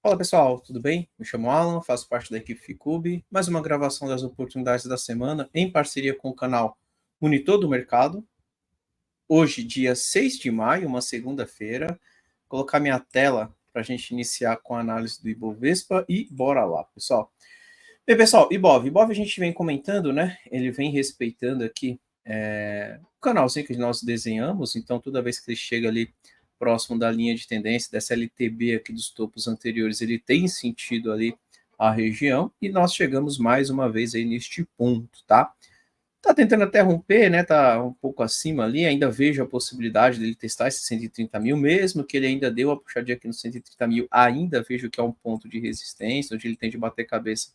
Fala pessoal, tudo bem? Me chamo Alan, faço parte da equipe Ficube. Mais uma gravação das oportunidades da semana em parceria com o canal Monitor do Mercado. Hoje, dia 6 de maio, uma segunda-feira. Vou colocar minha tela para a gente iniciar com a análise do Ibovespa e bora lá, pessoal. Bem, pessoal, Ibov a gente vem comentando, né? Ele vem respeitando aqui o canalzinho que nós desenhamos, então toda vez que ele chega ali próximo da linha de tendência, dessa LTB aqui dos topos anteriores, ele tem sentido ali a região, e nós chegamos mais uma vez aí neste ponto, tá? Tá tentando até romper, né? Tá um pouco acima ali, ainda vejo a possibilidade dele testar esse 130 mil, mesmo que ele ainda deu a puxadinha aqui no 130 mil, ainda vejo que é um ponto de resistência, onde ele tem de bater cabeça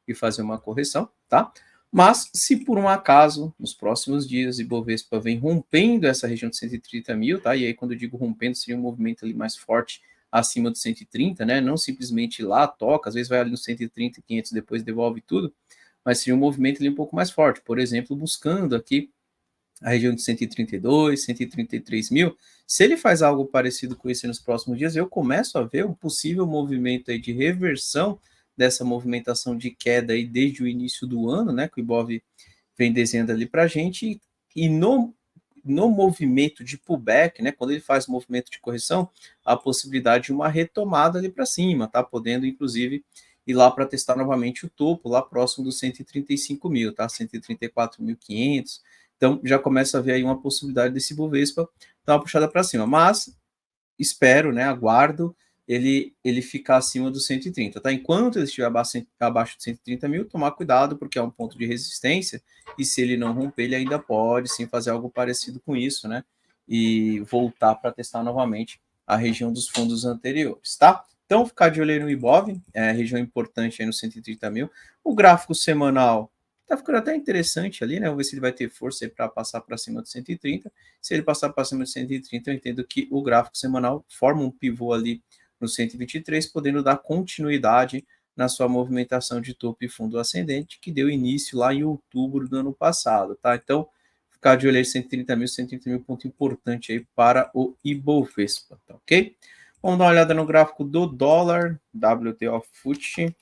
e fazer uma correção, tá? Mas, se por um acaso, nos próximos dias, Ibovespa vem rompendo essa região de 130 mil, tá? E aí, quando eu digo rompendo, seria um movimento ali mais forte acima do 130, né? Não simplesmente lá, toca, às vezes vai ali no 130 e 500, depois devolve tudo, mas seria um movimento ali um pouco mais forte, por exemplo, buscando aqui a região de 132, 133 mil. Se ele faz algo parecido com isso nos próximos dias, eu começo a ver um possível movimento aí de reversão dessa movimentação de queda aí desde o início do ano, né, que o Ibov vem desenhando ali para a gente, e no movimento de pullback, né, quando ele faz movimento de correção, a possibilidade de uma retomada ali para cima, tá? Podendo, inclusive, ir lá para testar novamente o topo, lá próximo dos 135 mil, tá? 134.500. Então, já começa a ver aí uma possibilidade desse Bovespa dar uma puxada para cima. Mas, espero, né, aguardo ele ficar acima dos 130, tá? Enquanto ele estiver abaixo de 130 mil, tomar cuidado, porque é um ponto de resistência, e se ele não romper, ele ainda pode sim fazer algo parecido com isso, né? E voltar para testar novamente a região dos fundos anteriores, tá? Então, ficar de olho aí no Ibov, região importante aí no 130 mil. O gráfico semanal tá ficando até interessante ali, né? Vamos ver se ele vai ter força para passar para cima do 130. Se ele passar para cima do 130, eu entendo que o gráfico semanal forma um pivô ali no 123, podendo dar continuidade na sua movimentação de topo e fundo ascendente, que deu início lá em outubro do ano passado, tá? Então, ficar de olho aí 130 mil, ponto importante aí para o Ibovespa, tá ok? Vamos dar uma olhada no gráfico do dólar, WTO FUT.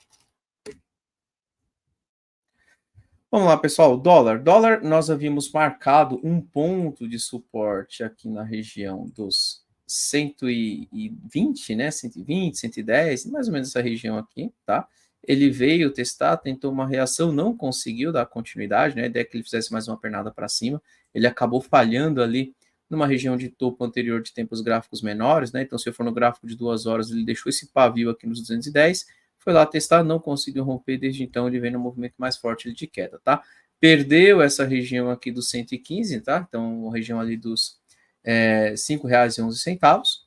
Vamos lá, pessoal, dólar. Dólar, nós havíamos marcado um ponto de suporte aqui na região dos 120, né? 120, 110, mais ou menos essa região aqui, tá? Ele veio testar, tentou uma reação, não conseguiu dar continuidade, né? A ideia é que ele fizesse mais uma pernada para cima. Ele acabou falhando ali numa região de topo anterior de tempos gráficos menores, né? Então, se eu for no gráfico de 2 horas, ele deixou esse pavio aqui nos 210, foi lá testar, não conseguiu romper, desde então ele vem no movimento mais forte de queda, tá? Perdeu essa região aqui dos 115, tá? Então, a região ali dos R$ 5,11.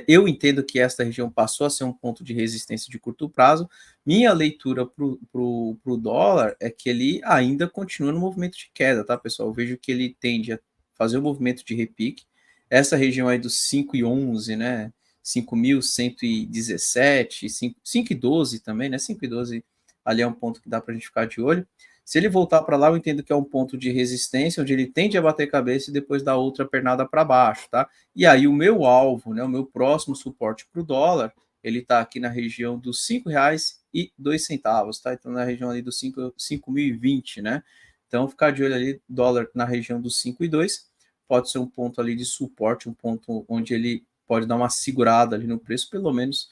Eu entendo que esta região passou a ser um ponto de resistência de curto prazo. Minha leitura para o dólar é que ele ainda continua no movimento de queda, tá, pessoal? Eu vejo que ele tende a fazer o movimento de repique. Essa região aí dos 5,11, né? 5.117, 5,12 também, né? 5,12 ali é um ponto que dá para a gente ficar de olho. Se ele voltar para lá, eu entendo que é um ponto de resistência, onde ele tende a bater cabeça e depois dar outra pernada para baixo, tá? E aí o meu alvo, né, o meu próximo suporte para o dólar, ele está aqui na região dos R$ 5,02, tá? Então na região ali dos 5.020, né? Então ficar de olho ali, dólar na região dos 5,02, pode ser um ponto ali de suporte, um ponto onde ele pode dar uma segurada ali no preço, pelo menos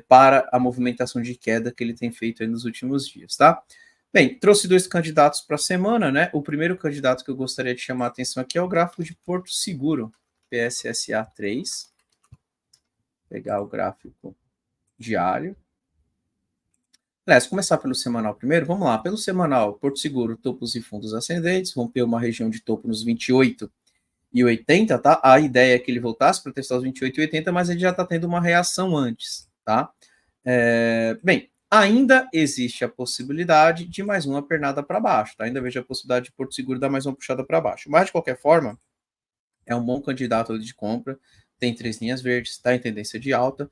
para a movimentação de queda que ele tem feito aí nos últimos dias, tá? Bem, trouxe dois candidatos para a semana, né? O primeiro candidato que eu gostaria de chamar a atenção aqui é o gráfico de Porto Seguro, PSSA 3. Pegar o gráfico diário. Aliás, começar pelo semanal primeiro. Vamos lá. Pelo semanal, Porto Seguro, topos e fundos ascendentes, rompeu uma região de topo nos 28,80, tá? A ideia é que ele voltasse para testar os 28,80, mas ele já está tendo uma reação antes, tá? Bem, ainda existe a possibilidade de mais uma pernada para baixo, tá? Ainda vejo a possibilidade de Porto Seguro dar mais uma puxada para baixo. Mas, de qualquer forma, é um bom candidato de compra, tem 3 linhas verdes, está em tendência de alta.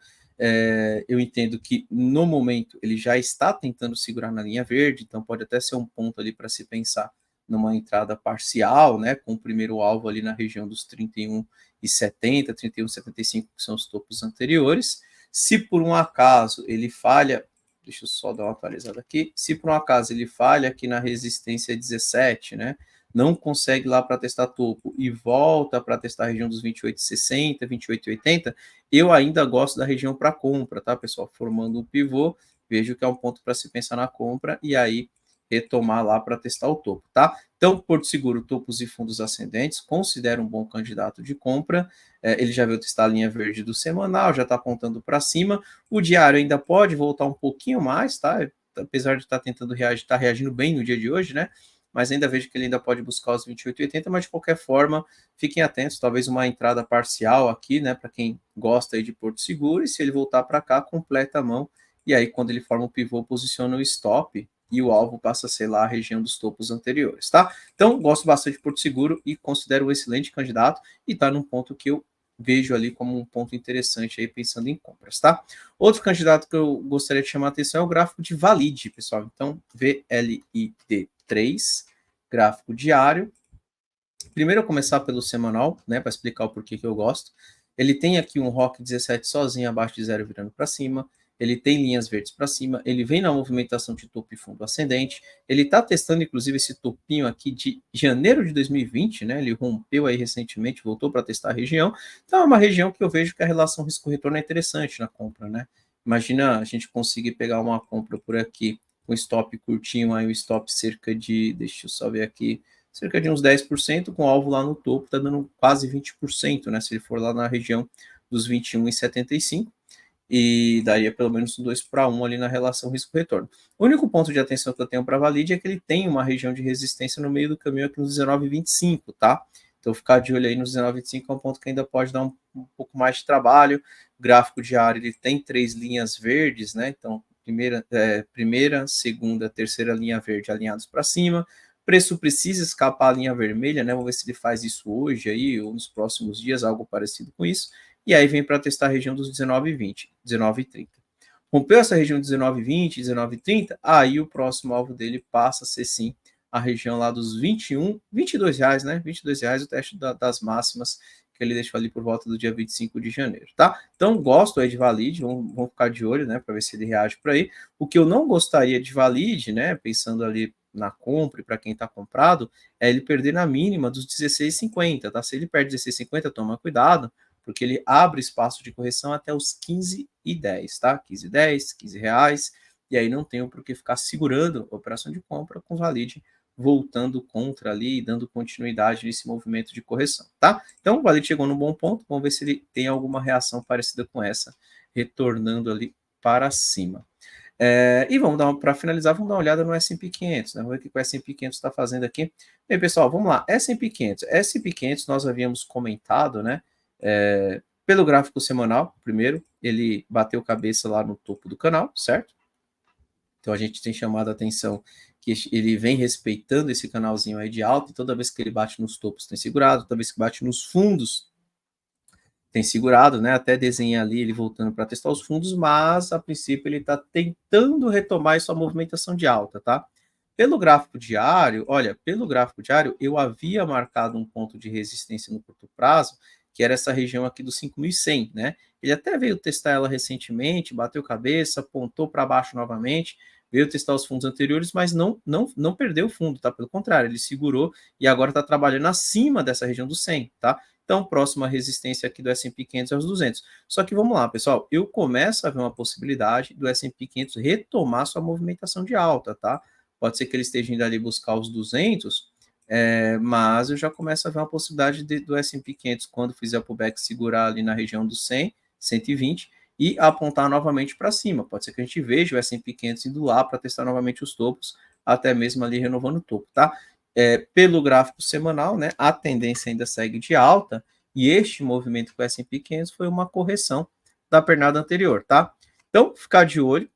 Eu entendo que, no momento, ele já está tentando segurar na linha verde, então pode até ser um ponto ali para se pensar numa entrada parcial, né, com o primeiro alvo ali na região dos 31,70, 31,75, que são os topos anteriores. Se por um acaso ele falha, deixa eu só dar uma atualizada aqui, se por um acaso ele falha aqui na resistência 17, né, não consegue lá para testar topo e volta para testar a região dos 28,60, 28,80, eu ainda gosto da região para compra, tá, pessoal? Formando um pivô, vejo que é um ponto para se pensar na compra e aí retomar lá para testar o topo, tá? Então, Porto Seguro, topos e fundos ascendentes, considera um bom candidato de compra. Ele já veio testar a linha verde do semanal, já está apontando para cima. O diário ainda pode voltar um pouquinho mais, tá? Apesar de estar tentando reagir, está reagindo bem no dia de hoje, né? Mas ainda vejo que ele ainda pode buscar os 28,80, mas de qualquer forma, fiquem atentos, talvez uma entrada parcial aqui, né, para quem gosta aí de Porto Seguro, e se ele voltar para cá, completa a mão, e aí quando ele forma o pivô, posiciona o stop, e o alvo passa a ser lá a região dos topos anteriores, tá? Então, gosto bastante de Porto Seguro e considero um excelente candidato, e está num ponto que eu vejo ali como um ponto interessante aí pensando em compras, tá? Outro candidato que eu gostaria de chamar a atenção é o gráfico de Valid, pessoal. Então, VLID3, gráfico diário. Primeiro eu começar pelo semanal, né, para explicar o porquê que eu gosto. Ele tem aqui um ROC 17 sozinho abaixo de zero virando para cima. Ele tem linhas verdes para cima, ele vem na movimentação de topo e fundo ascendente, ele está testando inclusive esse topinho aqui de janeiro de 2020, né, ele rompeu aí recentemente, voltou para testar a região, então é uma região que eu vejo que a relação risco-retorno é interessante na compra, né, imagina a gente conseguir pegar uma compra por aqui, com stop curtinho, aí o stop cerca de, deixa eu só ver aqui, cerca de uns 10%, com alvo lá no topo, está dando quase 20%, né, se ele for lá na região dos 21,75, e daria pelo menos um 2 para 1 ali na relação risco-retorno. O único ponto de atenção que eu tenho para a Valid é que ele tem uma região de resistência no meio do caminho aqui nos 19,25, tá? Então ficar de olho aí nos 19,25 é um ponto que ainda pode dar um pouco mais de trabalho. O gráfico diário ele tem 3 linhas verdes, né? Então primeira, segunda, terceira linha verde alinhados para cima. Preço precisa escapar a linha vermelha, né? Vamos ver se ele faz isso hoje aí ou nos próximos dias, algo parecido com isso. E aí vem para testar a região dos 19,20, 19,30. Rompeu essa região de 19,20, 19,30, aí o próximo alvo dele passa a ser sim a região lá dos 21, 22 reais, né? 22 reais o teste das máximas que ele deixou ali por volta do dia 25 de janeiro, tá? Então, gosto aí de Valid, vamos ficar de olho, né, para ver se ele reage por aí. O que eu não gostaria de Valid, né, pensando ali na compra e para quem está comprado, é ele perder na mínima dos 16,50, tá? Se ele perde 16,50, toma cuidado, porque ele abre espaço de correção até os 15,10, tá? 15,10, 15 reais, e aí não tenho por que ficar segurando a operação de compra com Valid voltando contra ali e dando continuidade nesse movimento de correção, tá? Então o Valid chegou num bom ponto, vamos ver se ele tem alguma reação parecida com essa, retornando ali para cima. E vamos dar para finalizar, vamos dar uma olhada no S&P 500, né? Vamos ver o que o S&P 500 está fazendo aqui. Bem, pessoal, vamos lá. S&P 500. S&P 500 nós havíamos comentado, né? Pelo gráfico semanal, primeiro, ele bateu cabeça lá no topo do canal, certo? Então a gente tem chamado a atenção que ele vem respeitando esse canalzinho aí de alta, e toda vez que ele bate nos topos tem segurado, toda vez que bate nos fundos tem segurado, né? Até desenhar ali ele voltando para testar os fundos, mas a princípio ele está tentando retomar sua movimentação de alta, tá? Pelo gráfico diário, olha, pelo gráfico diário, eu havia marcado um ponto de resistência no curto prazo, que era essa região aqui dos 5.100, né? Ele até veio testar ela recentemente, bateu cabeça, apontou para baixo novamente, veio testar os fundos anteriores, mas não perdeu o fundo, tá? Pelo contrário, ele segurou e agora está trabalhando acima dessa região dos 100, tá? Então, próxima resistência aqui do S&P 500 é os 200. Só que vamos lá, pessoal, eu começo a ver uma possibilidade do S&P 500 retomar sua movimentação de alta, tá? Pode ser que ele esteja indo ali buscar os 200, mas eu já começo a ver uma possibilidade do S&P 500, quando fizer o pullback, segurar ali na região dos 100, 120, e apontar novamente para cima. Pode ser que a gente veja o S&P 500 indo lá para testar novamente os topos, até mesmo ali renovando o topo, tá? Pelo gráfico semanal, né, a tendência ainda segue de alta, e este movimento com o S&P 500 foi uma correção da pernada anterior, tá? Então, ficar de olho,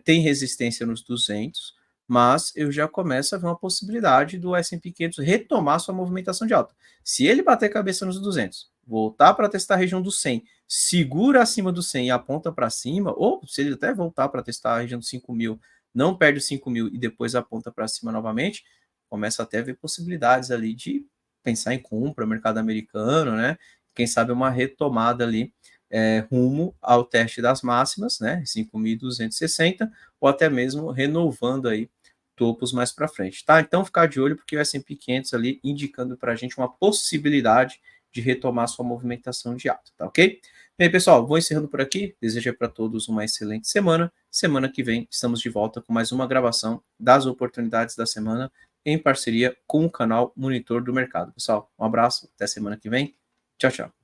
tem resistência nos 200, mas eu já começo a ver uma possibilidade do S&P 500 retomar sua movimentação de alta. Se ele bater cabeça nos 200, voltar para testar a região do 100, segura acima do 100 e aponta para cima, ou se ele até voltar para testar a região dos 5.000, não perde os 5.000 e depois aponta para cima novamente, começa até a ver possibilidades ali de pensar em compra, mercado americano, né? Quem sabe uma retomada ali rumo ao teste das máximas, né, 5.260, ou até mesmo renovando aí topos mais para frente, tá? Então, ficar de olho porque o S&P 500 ali indicando para a gente uma possibilidade de retomar sua movimentação de alta, tá ok? Bem, pessoal, vou encerrando por aqui. Desejo para todos uma excelente semana. Semana que vem estamos de volta com mais uma gravação das oportunidades da semana em parceria com o canal Monitor do Mercado. Pessoal, um abraço, até semana que vem. Tchau, tchau.